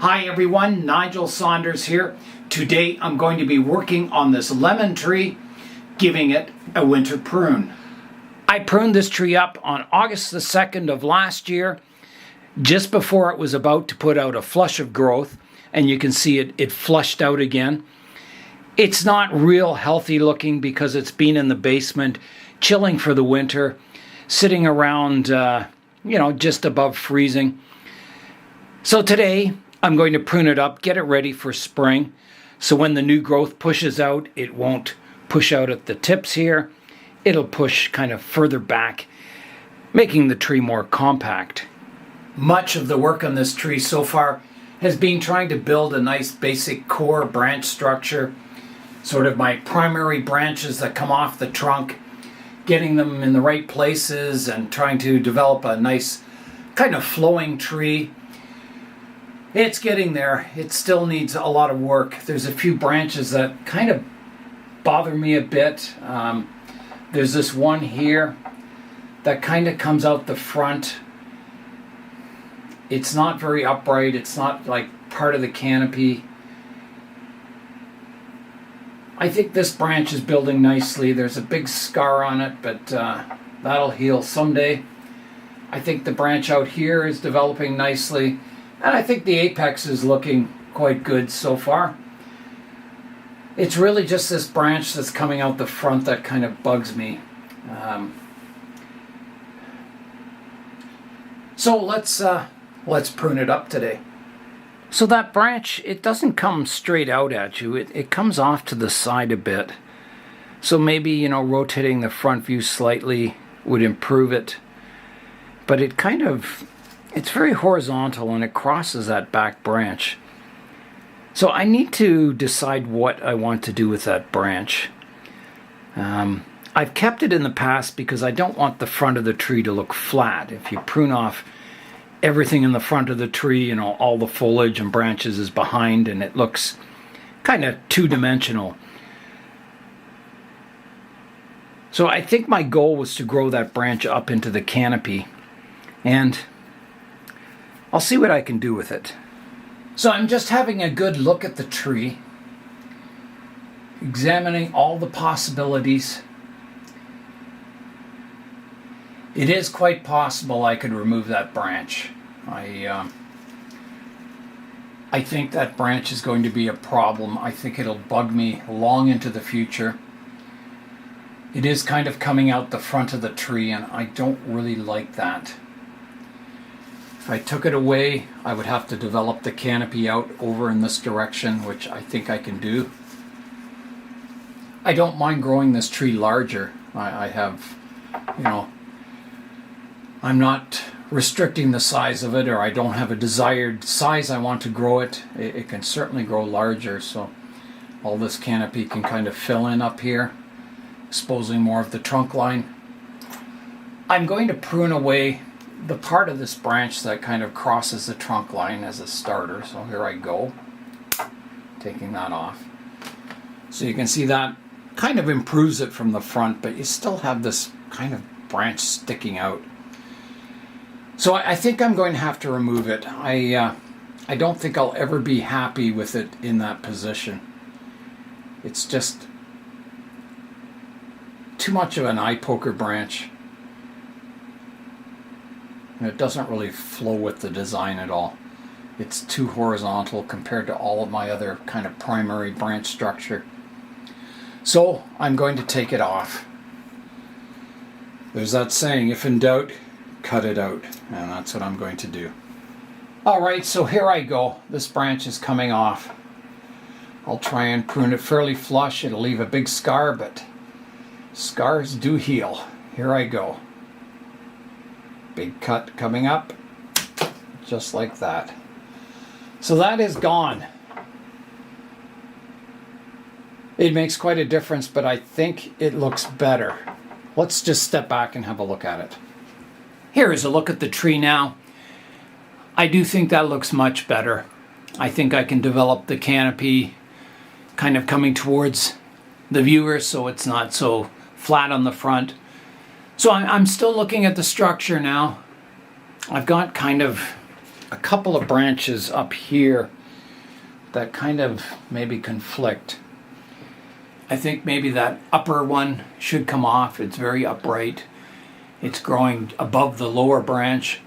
Hi everyone, Nigel Saunders here. Today I'm going to be working on this lemon tree, giving it a winter prune. I pruned this tree up on August the 2nd of last year, just before it was about to put out a flush of growth, and you can see it flushed out again. It's not real healthy looking because it's been in the basement, chilling for the winter, sitting around, just above freezing. So today, I'm going to prune it up, get it ready for spring, so when the new growth pushes out, it won't push out at the tips here. It'll push kind of further back, making the tree more compact. Much of the work on this tree so far has been trying to build a nice basic core branch structure, sort of my primary branches that come off the trunk, getting them in the right places and trying to develop a nice kind of flowing tree. It's getting there. It still needs a lot of work. There's a few branches that kind of bother me a bit. There's this one here that kind of comes out the front. It's not very upright. It's not like part of the canopy. I think this branch is building nicely. There's a big scar on it, but that'll heal someday. I think the branch out here is developing nicely. And I think the apex is looking quite good so far. It's really just this branch that's coming out the front that kind of bugs me. So let's prune it up today. So that branch, it doesn't come straight out at you. It comes off to the side a bit. So maybe, rotating the front view slightly would improve it. But it's very horizontal and it crosses that back branch. So I need to decide what I want to do with that branch. I've kept it in the past because I don't want the front of the tree to look flat. If you prune off everything in the front of the tree, all the foliage and branches is behind and it looks kind of two-dimensional. So I think my goal was to grow that branch up into the canopy, and I'll see what I can do with it. So I'm just having a good look at the tree, examining all the possibilities. It is quite possible I could remove that branch. I think that branch is going to be a problem. I think it'll bug me long into the future. It is kind of coming out the front of the tree, and I don't really like that. If I took it away, I would have to develop the canopy out over in this direction, which I think I can do. I don't mind growing this tree larger. I have, I'm not restricting the size of it, or I don't have a desired size I want to grow it. It can certainly grow larger, so all this canopy can kind of fill in up here, exposing more of the trunk line. I'm going to prune away the part of this branch that kind of crosses the trunk line as a starter. So here I go, taking that off. So you can see that kind of improves it from the front, but you still have this kind of branch sticking out. So I think I'm going to have to remove it. I don't think I'll ever be happy with it in that position. It's just too much of an eye poker branch. And it doesn't really flow with the design at all. It's too horizontal compared to all of my other kind of primary branch structure. So I'm going to take it off. There's that saying, if in doubt, cut it out. And that's what I'm going to do. Alright, so here I go. This branch is coming off. I'll try and prune it fairly flush. It'll leave a big scar, but scars do heal. Here I go. Big cut coming up, just like that. So that is gone. It makes quite a difference, but I think it looks better. Let's just step back and have a look at it. Here is a look at the tree now. I do think that looks much better. I think I can develop the canopy kind of coming towards the viewer so it's not so flat on the front. So I'm still looking at the structure now. I've got kind of a couple of branches up here that kind of maybe conflict. I think maybe that upper one should come off. It's very upright. It's growing above the lower branch.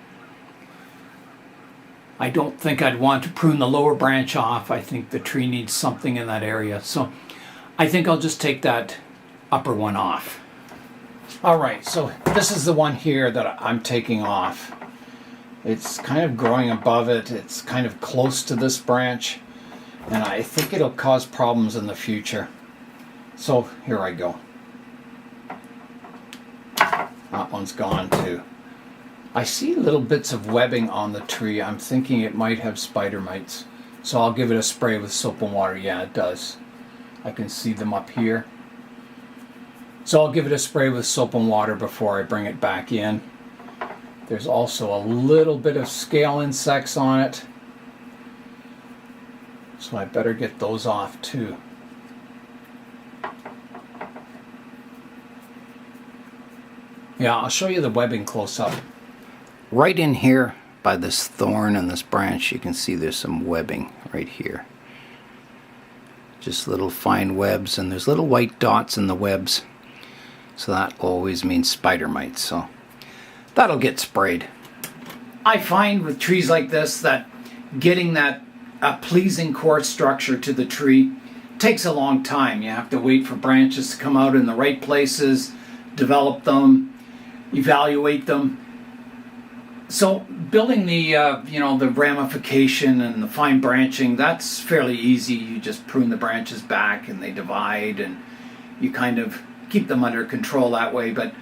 I don't think I'd want to prune the lower branch off. I think the tree needs something in that area. So I think I'll just take that upper one off. All right, so this is the one here that I'm taking off. It's kind of growing above it. It's kind of close to this branch, and I think it'll cause problems in the future. So here I go. That one's gone too. I see little bits of webbing on the tree. I'm thinking it might have spider mites. So I'll give it a spray with soap and water. Yeah, it does. I can see them up here. So I'll give it a spray with soap and water before I bring it back in. There's also a little bit of scale insects on it. So I better get those off too. Yeah, I'll show you the webbing close up. Right in here by this thorn and this branch, you can see there's some webbing right here. Just little fine webs, and there's little white dots in the webs. So that always means spider mites, so that'll get sprayed. I find with trees like this that getting that pleasing core structure to the tree takes a long time. You have to wait for branches to come out in the right places, develop them, evaluate them. So building the the ramification and the fine branching, that's fairly easy. You just prune the branches back and they divide, and you kind of keep them under control that way. But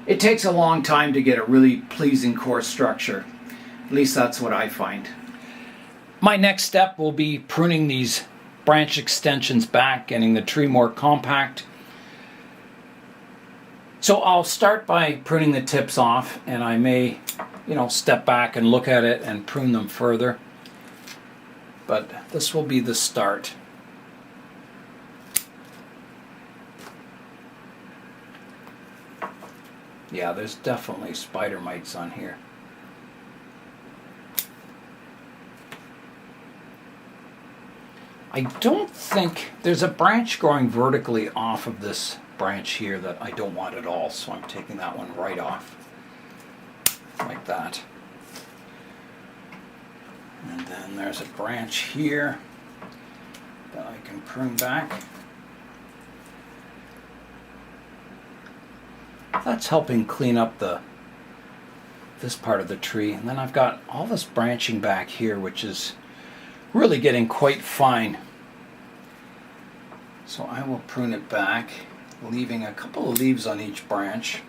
it takes a long time to get a really pleasing core structure. At least that's what I find. My next step will be pruning these branch extensions back, getting the tree more compact. So I'll start by pruning the tips off, and I may step back and look at it and prune them further. But this will be the start. Yeah, there's definitely spider mites on here. I don't think there's a branch growing vertically off of this branch here that I don't want at all, so I'm taking that one right off. Like that. And then there's a branch here that I can prune back. That's helping clean up this part of the tree. And then I've got all this branching back here, which is really getting quite fine. So I will prune it back, leaving a couple of leaves on each branch.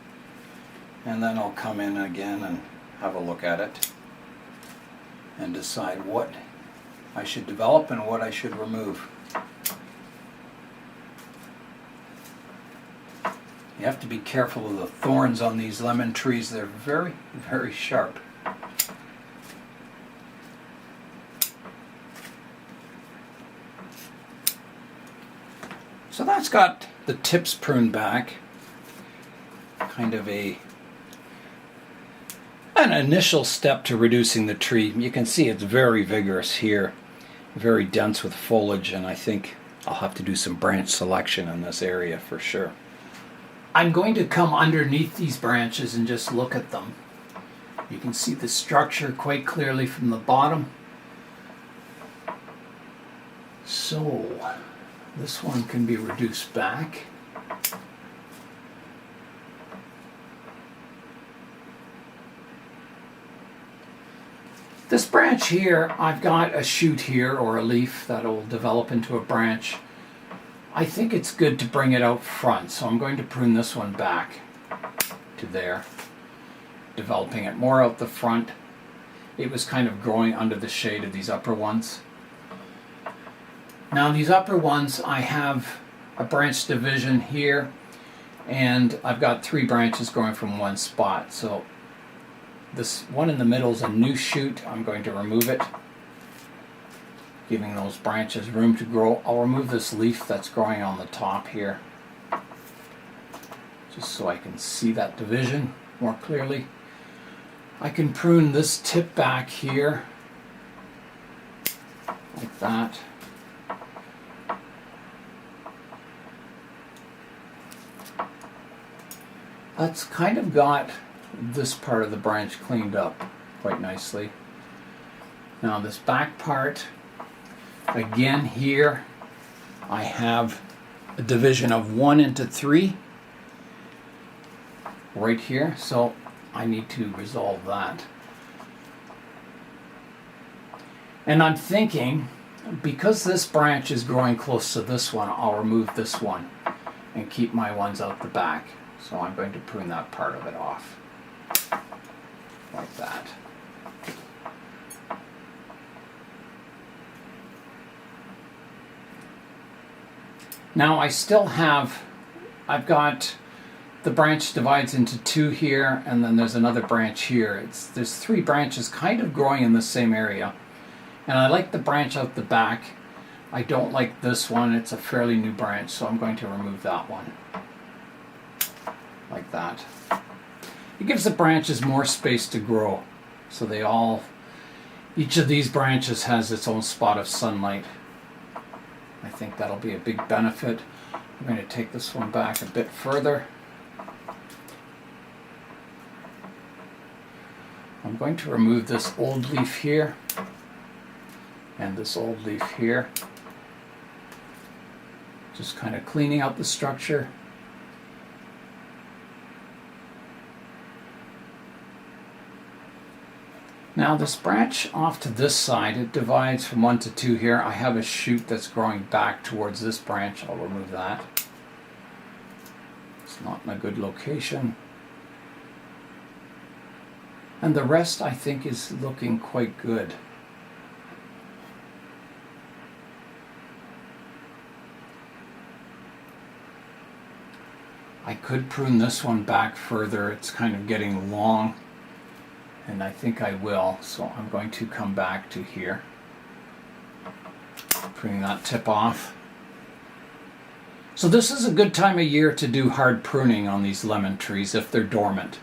And then I'll come in again and have a look at it and decide what I should develop and what I should remove. You have to be careful of the thorns on these lemon trees. They're very, very sharp. So that's got the tips pruned back. Kind of an initial step to reducing the tree. You can see it's very vigorous here, very dense with foliage, and I think I'll have to do some branch selection in this area for sure. I'm going to come underneath these branches and just look at them. You can see the structure quite clearly from the bottom. So this one can be reduced back. This branch here, I've got a shoot here or a leaf that will develop into a branch. I think it's good to bring it out front, so I'm going to prune this one back to there, developing it more out the front. It was kind of growing under the shade of these upper ones. Now these upper ones, I have a branch division here, and I've got 3 branches growing from one spot. So this one in the middle is a new shoot. I'm going to remove it, giving those branches room to grow. I'll remove this leaf that's growing on the top here, just so I can see that division more clearly. I can prune this tip back here that. That's kind of got this part of the branch cleaned up quite nicely. Now this back part, again here, I have a division of 1 into 3 right here, so I need to resolve that. And I'm thinking, because this branch is growing close to this one, I'll remove this one and keep my ones out the back. So I'm going to prune that part of it off, like that. Now I still have, I've got, the branch divides into 2 here, and then there's another branch here. There's 3 branches kind of growing in the same area. And I like the branch out the back. I don't like this one. It's a fairly new branch, so I'm going to remove that one. Like that. It gives the branches more space to grow. So they all, each of these branches has its own spot of sunlight. I think that'll be a big benefit. I'm going to take this one back a bit further. I'm going to remove this old leaf here and this old leaf here. Just kind of cleaning out the structure. Now this branch off to this side, it divides from 1 to 2 here. I have a shoot that's growing back towards this branch. I'll remove that. It's not in a good location. And the rest I think is looking quite good. I could prune this one back further. It's kind of getting long. And I think I will, so I'm going to come back to here, pruning that tip off. So this is a good time of year to do hard pruning on these lemon trees if they're dormant.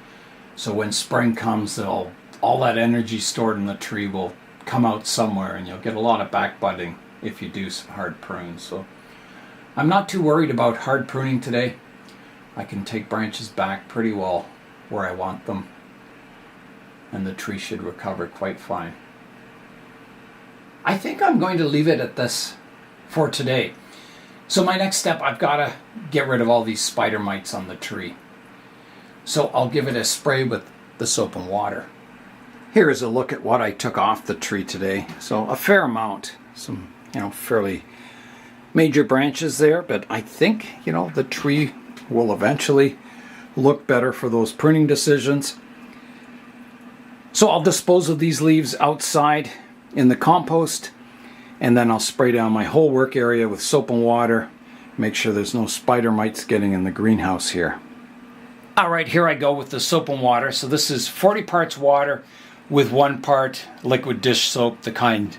So when spring comes, all that energy stored in the tree will come out somewhere, and you'll get a lot of back budding if you do some hard prunes. So I'm not too worried about hard pruning today. I can take branches back pretty well where I want them, and the tree should recover quite fine. I think I'm going to leave it at this for today. So my next step, I've got to get rid of all these spider mites on the tree. So I'll give it a spray with the soap and water. Here is a look at what I took off the tree today. So a fair amount, some, fairly major branches there, but I think, the tree will eventually look better for those pruning decisions. So I'll dispose of these leaves outside in the compost, and then I'll spray down my whole work area with soap and water, make sure there's no spider mites getting in the greenhouse here. All right, here I go with the soap and water. So this is 40 parts water with 1 part liquid dish soap, the kind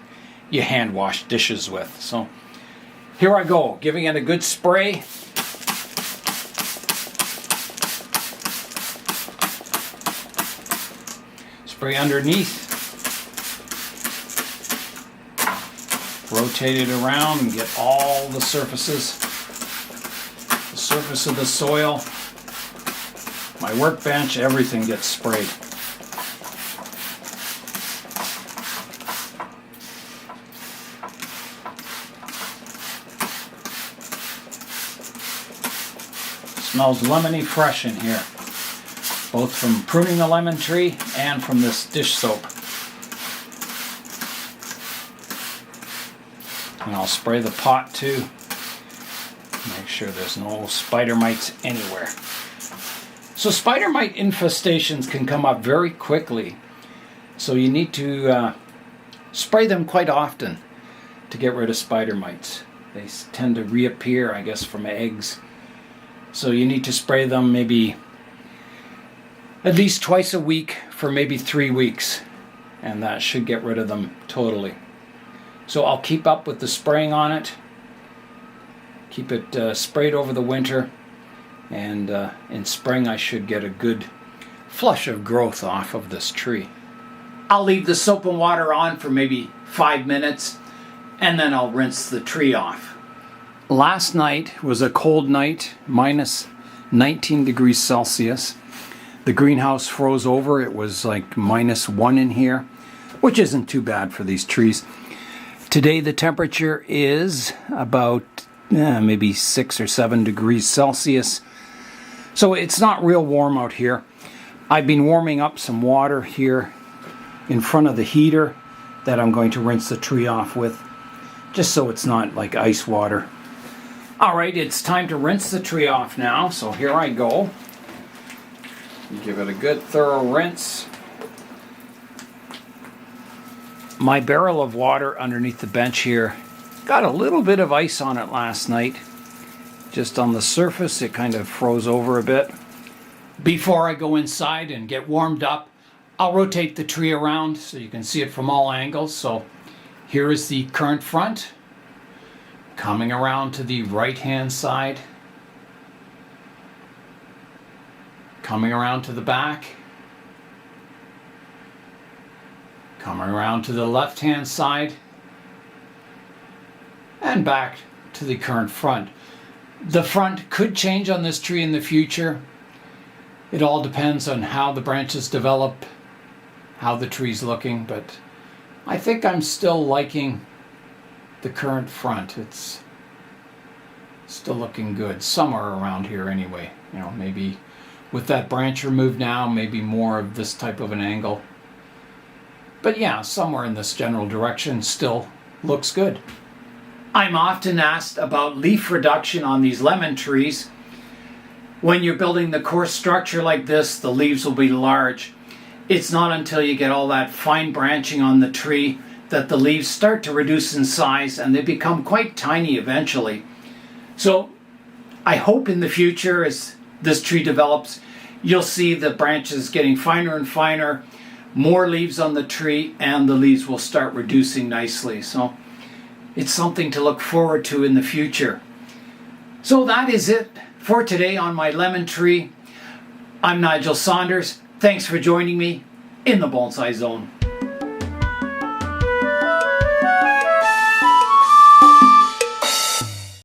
you hand wash dishes with. So here I go, giving it a good spray. Spray underneath, rotate it around and get all the surfaces, the surface of the soil, my workbench, everything gets sprayed. Smells lemony fresh in here, both from pruning the lemon tree and from this dish soap. And I'll spray the pot too. Make sure there's no spider mites anywhere. So spider mite infestations can come up very quickly. So you need to spray them quite often to get rid of spider mites. They tend to reappear, I guess, from eggs. So you need to spray them maybe at least twice a week for maybe 3 weeks, and that should get rid of them totally. So I'll keep up with the spraying on it, keep it sprayed over the winter, and in spring I should get a good flush of growth off of this tree. I'll leave the soap and water on for maybe 5 minutes, and then I'll rinse the tree off. Last night was a cold night, minus 19 degrees Celsius. The greenhouse froze over. It was like -1 in here, which isn't too bad for these trees. Today the temperature is about maybe 6 or 7 degrees Celsius. So it's not real warm out here. I've been warming up some water here in front of the heater that I'm going to rinse the tree off with, just so it's not like ice water. All right, it's time to rinse the tree off now, so here I go. Give it a good thorough rinse. My barrel of water underneath the bench here got a little bit of ice on it last night. Just on the surface, it kind of froze over a bit. Before I go inside and get warmed up, I'll rotate the tree around so you can see it from all angles. So here is the current front, coming around to the right-hand side, coming around to the back, coming around to the left-hand side, and back to the current front. The front could change on this tree in the future. It all depends on how the branches develop, how the tree's looking, but I think I'm still liking the current front. It's still looking good, somewhere around here anyway. You know, maybe with that branch removed now, maybe more of this type of an angle. But yeah, somewhere in this general direction still looks good. I'm often asked about leaf reduction on these lemon trees. When you're building the coarse structure like this, the leaves will be large. It's not until you get all that fine branching on the tree that the leaves start to reduce in size, and they become quite tiny eventually. So I hope in the future, as this tree develops, you'll see the branches getting finer and finer, more leaves on the tree, and the leaves will start reducing nicely. So it's something to look forward to in the future. So that is it for today on my lemon tree. I'm Nigel Saunders. Thanks for joining me in the Bonsai Zone.